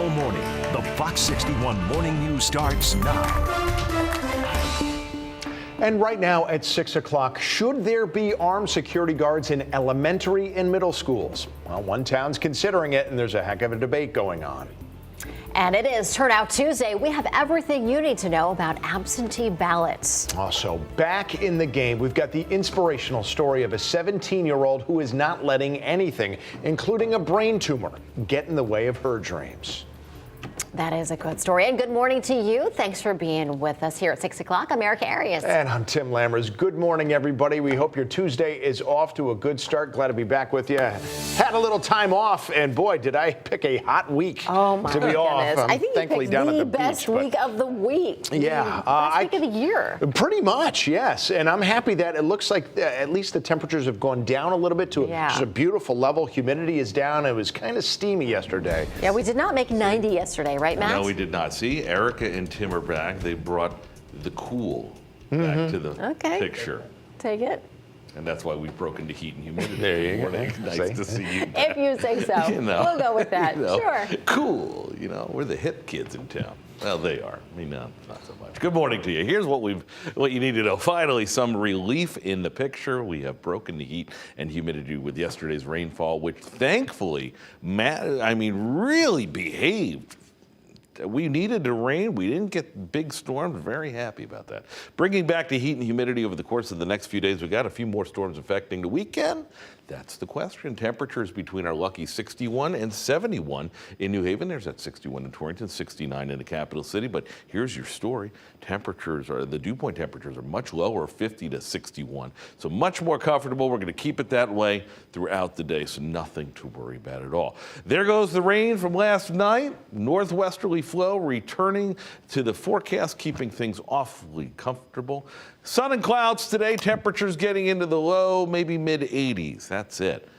Tomorrow morning, the Fox 61 Morning News starts now. And right now at 6 o'clock, should there be armed security guards in elementary and middle schools? Well, one town's considering it, and there's a heck of a debate going on. And it is Turnout Tuesday. We have everything you need to know about absentee ballots. Also, back in the game, we've got the inspirational story of a 17-year-old who is not letting anything, including a brain tumor, get in the way of her dreams. That is a good story. And good morning to you. Thanks for being with us here at 6 o'clock. I'm Erica Arias. And I'm Tim Lammers. Good morning, everybody. We hope your Tuesday is off to a good start. Glad to be back with you. Had a little time off, and boy, did I pick a hot week to be goodness. Off. I think thankfully you picked down the at the best beach, week of the week. Yeah. Best week of the year. Pretty much, yes. And I'm happy that it looks like at least the temperatures have gone down a little bit to just a beautiful level. Humidity is down. It was kind of steamy yesterday. Yeah, we did not make 90 yesterday, right, Matt? No, we did not. See, Erica and Tim are back. They brought the cool back to the picture. Take it. And that's why we've broken to heat and humidity. There you go. Nice to see you back. If you say so. We'll go with that. Sure. Cool. We're the hip kids in town. Well, they are. Me, not so much. Good morning to you. Here's what you need to know. Finally, some relief in the picture. We have broken the heat and humidity with yesterday's rainfall, which thankfully, really behaved. We needed the rain. We didn't get big storms. Very happy about that. Bringing back the heat and humidity over the course of the next few days. We got a few more storms affecting the weekend. That's the question. Temperatures between our lucky 61 and 71 in New Haven. There's that 61 in Torrington, 69 in the capital city. But here's your story. The dew point temperatures are much lower, 50 to 61. So much more comfortable. We're going to keep it that way throughout the day. So nothing to worry about at all. There goes the rain from last night. Northwesterly flow returning to the forecast, keeping things awfully comfortable. Sun and clouds today, temperatures getting into the low, maybe mid-80s. That's it.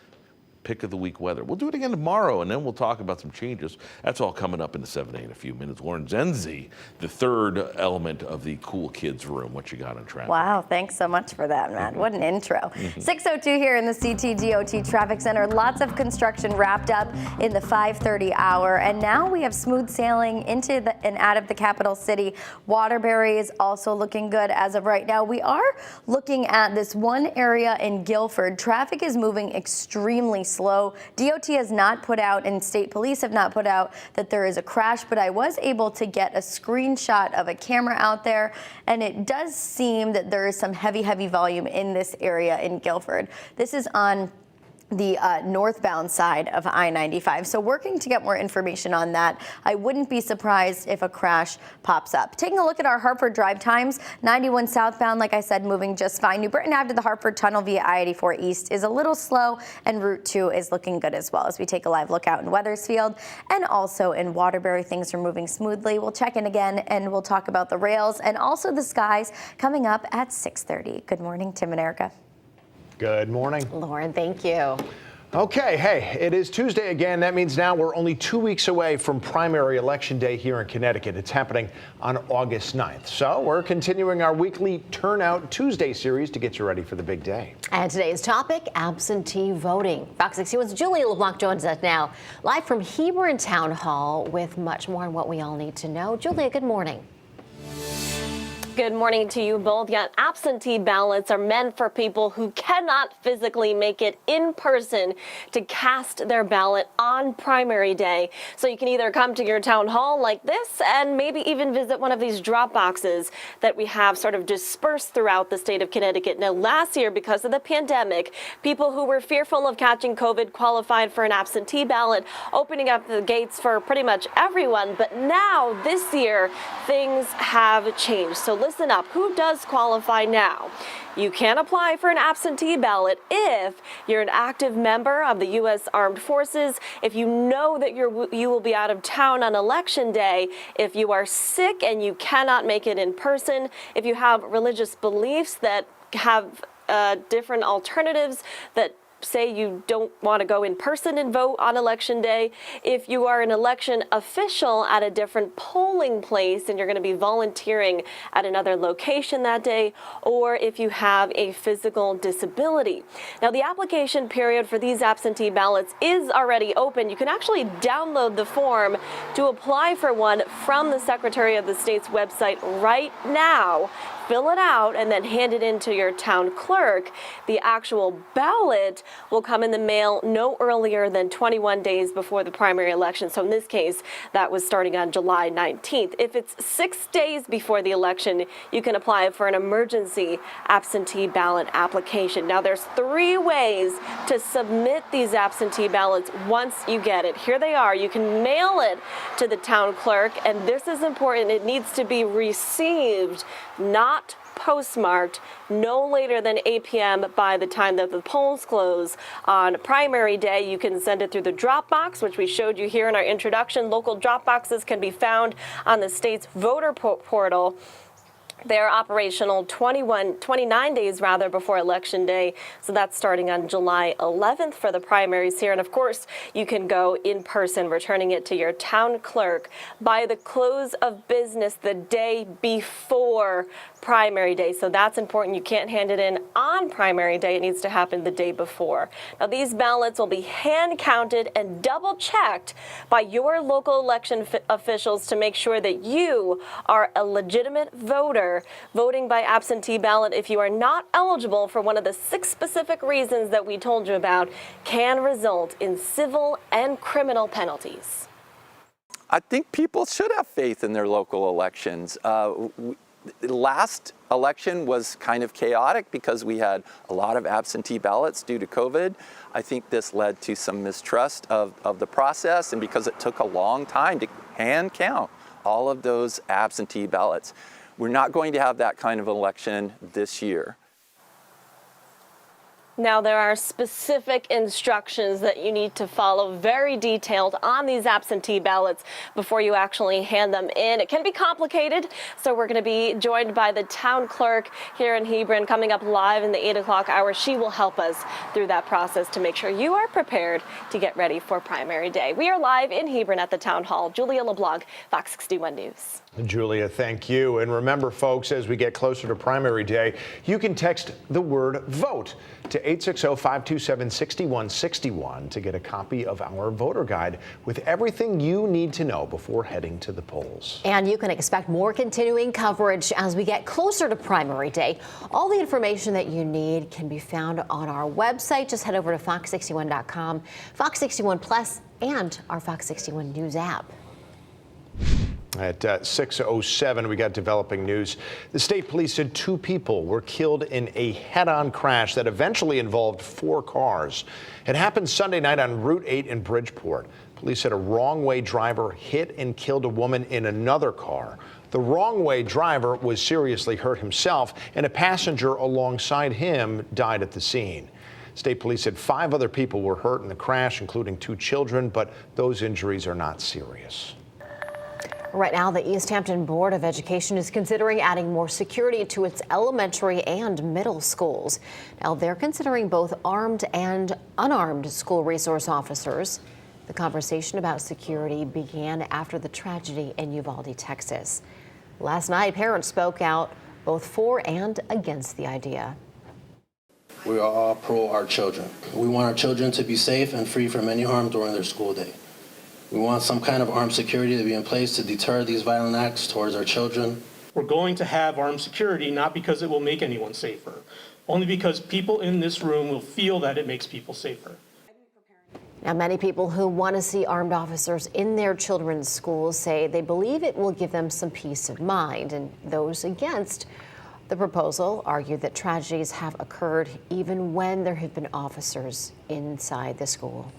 Pick of the week weather. We'll do it again tomorrow, and then we'll talk about some changes. That's all coming up in the 7-8 in a few minutes. Lauren Zenzi, the third element of the Cool Kids room. What you got on traffic? Wow, thanks so much for that, Matt. What an intro. 6:02 here in the CTDOT Traffic Center. Lots of construction wrapped up in the 5:30 hour, and now we have smooth sailing into and out of the capital city. Waterbury is also looking good as of right now. We are looking at this one area in Guilford. Traffic is moving extremely slow. DOT has not put out, and state police have not put out, that there is a crash, but I was able to get a screenshot of a camera out there, and it does seem that there is some heavy volume in this area in Guilford. This is on the northbound side of I-95. So working to get more information on that. I wouldn't be surprised if a crash pops up. Taking a look at our Hartford drive times, 91 southbound, like I said, moving just fine. New Britain Ave to the Hartford Tunnel via I-84 East is a little slow, and Route 2 is looking good as well as we take a live look out in Wethersfield. And also in Waterbury, things are moving smoothly. We'll check in again, and we'll talk about the rails and also the skies coming up at 6:30. Good morning, Tim and Erica. Good morning. Lauren, thank you. Okay, hey, it is Tuesday again. That means now we're only 2 weeks away from primary election day here in Connecticut. It's happening on August 9th. So we're continuing our weekly Turnout Tuesday series to get you ready for the big day. And today's topic, absentee voting. Fox 61's Julia LeBlanc joins us now, live from Hebron Town Hall with much more on what we all need to know. Julia, good morning. Good morning to you both. Yeah, absentee ballots are meant for people who cannot physically make it in person to cast their ballot on primary day. So you can either come to your town hall like this and maybe even visit one of these drop boxes that we have sort of dispersed throughout the state of Connecticut. Now, last year, because of the pandemic, people who were fearful of catching COVID qualified for an absentee ballot, opening up the gates for pretty much everyone. But now, this year, things have changed. So listen up. Who does qualify now? You can apply for an absentee ballot if you're an active member of the U.S. Armed Forces, if you know that you will be out of town on election day, if you are sick and you cannot make it in person, if you have religious beliefs that have different alternatives that say you don't want to go in person and vote on election day, if you are an election official at a different polling place and you're going to be volunteering at another location that day, or if you have a physical disability. Now, the application period for these absentee ballots is already open. You can actually download the form to apply for one from the Secretary of the State's website right now. Fill it out and then hand it in to your town clerk. The actual ballot will come in the mail no earlier than 21 days before the primary election. So in this case, that was starting on July 19th. If it's 6 days before the election, you can apply for an emergency absentee ballot application. Now, there's 3 ways to submit these absentee ballots once you get it. Here they are. You can mail it to the town clerk, and this is important. It needs to be received, not postmarked, no later than 8 p.m. by the time that the polls close on primary day. You can send it through the drop box, which we showed you here in our introduction. Local drop boxes can be found on the state's voter portal. They're operational 29 days before Election Day. So that's starting on July 11th for the primaries here. And of course, you can go in person, returning it to your town clerk by the close of business the day before primary day. So that's important. You can't hand it in on primary day. It needs to happen the day before. Now, these ballots will be hand counted and double checked by your local election officials to make sure that you are a legitimate voter. Voting by absentee ballot, if you are not eligible for one of the 6 specific reasons that we told you about, can result in civil and criminal penalties. I think people should have faith in their local elections. Last election was kind of chaotic because we had a lot of absentee ballots due to COVID. I think this led to some mistrust of the process, and because it took a long time to hand count all of those absentee ballots. We're not going to have that kind of election this year. Now, there are specific instructions that you need to follow, very detailed, on these absentee ballots before you actually hand them in. It can be complicated, so we're going to be joined by the town clerk here in Hebron coming up live in the 8 o'clock hour. She will help us through that process to make sure you are prepared to get ready for primary day. We are live in Hebron at the town hall. Julia LeBlanc, Fox 61 News. Julia, thank you. And remember, folks, as we get closer to primary day, you can text the word VOTE to 860-527-6161 to get a copy of our voter guide with everything you need to know before heading to the polls. And you can expect more continuing coverage as we get closer to primary day. All the information that you need can be found on our website. Just head over to fox61.com, Fox 61 Plus, and our Fox 61 News app. At 6:07, we got developing news. The state police said 2 people were killed in a head-on crash that eventually involved 4 cars. It happened Sunday night on Route 8 in Bridgeport. Police said a wrong-way driver hit and killed a woman in another car. The wrong-way driver was seriously hurt himself, and a passenger alongside him died at the scene. State police said 5 other people were hurt in the crash, including 2 children, but those injuries are not serious. Right now, the East Hampton Board of Education is considering adding more security to its elementary and middle schools. Now, they're considering both armed and unarmed school resource officers. The conversation about security began after the tragedy in Uvalde, Texas. Last night, parents spoke out both for and against the idea. We are all pro our children. We want our children to be safe and free from any harm during their school day. We want some kind of armed security to be in place to deter these violent acts towards our children. We're going to have armed security, not because it will make anyone safer, only because people in this room will feel that it makes people safer. Now, many people who want to see armed officers in their children's schools say they believe it will give them some peace of mind, and those against the proposal argue that tragedies have occurred even when there have been officers inside the school.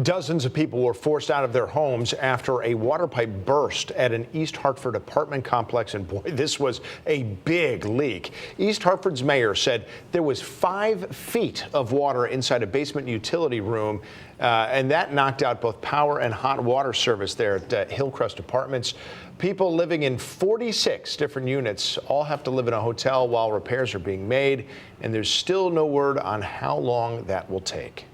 Dozens of people were forced out of their homes after a water pipe burst at an East Hartford apartment complex. And boy, this was a big leak. East Hartford's mayor said there was 5 feet of water inside a basement utility room, and that knocked out both power and hot water service there at Hillcrest Apartments. People living in 46 different units all have to live in a hotel while repairs are being made, and there's still no word on how long that will take.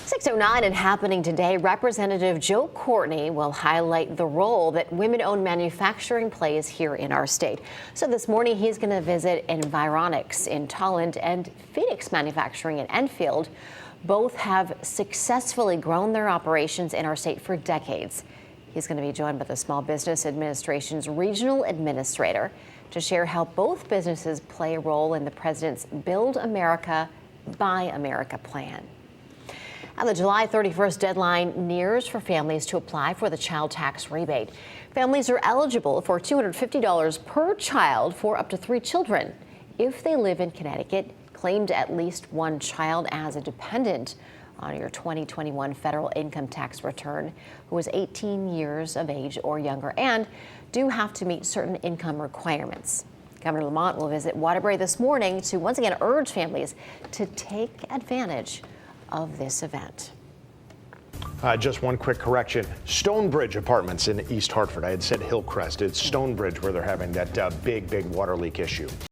6:09 and happening today, Representative Joe Courtney will highlight the role that women-owned manufacturing plays here in our state. So this morning he's going to visit Environics in Tolland and Phoenix Manufacturing in Enfield. Both have successfully grown their operations in our state for decades. He's going to be joined by the Small Business Administration's regional administrator to share how both businesses play a role in the president's Build America, Buy America plan. And the July 31st deadline nears for families to apply for the child tax rebate. Families are eligible for $250 per child for up to 3 children if they live in Connecticut, claimed at least 1 child as a dependent on your 2021 federal income tax return, who is 18 years of age or younger, and do have to meet certain income requirements. Governor Lamont will visit Waterbury this morning to once again urge families to take advantage of this event. Just one quick correction. Stonebridge Apartments in East Hartford. I had said Hillcrest. It's Stonebridge where they're having that big water leak issue.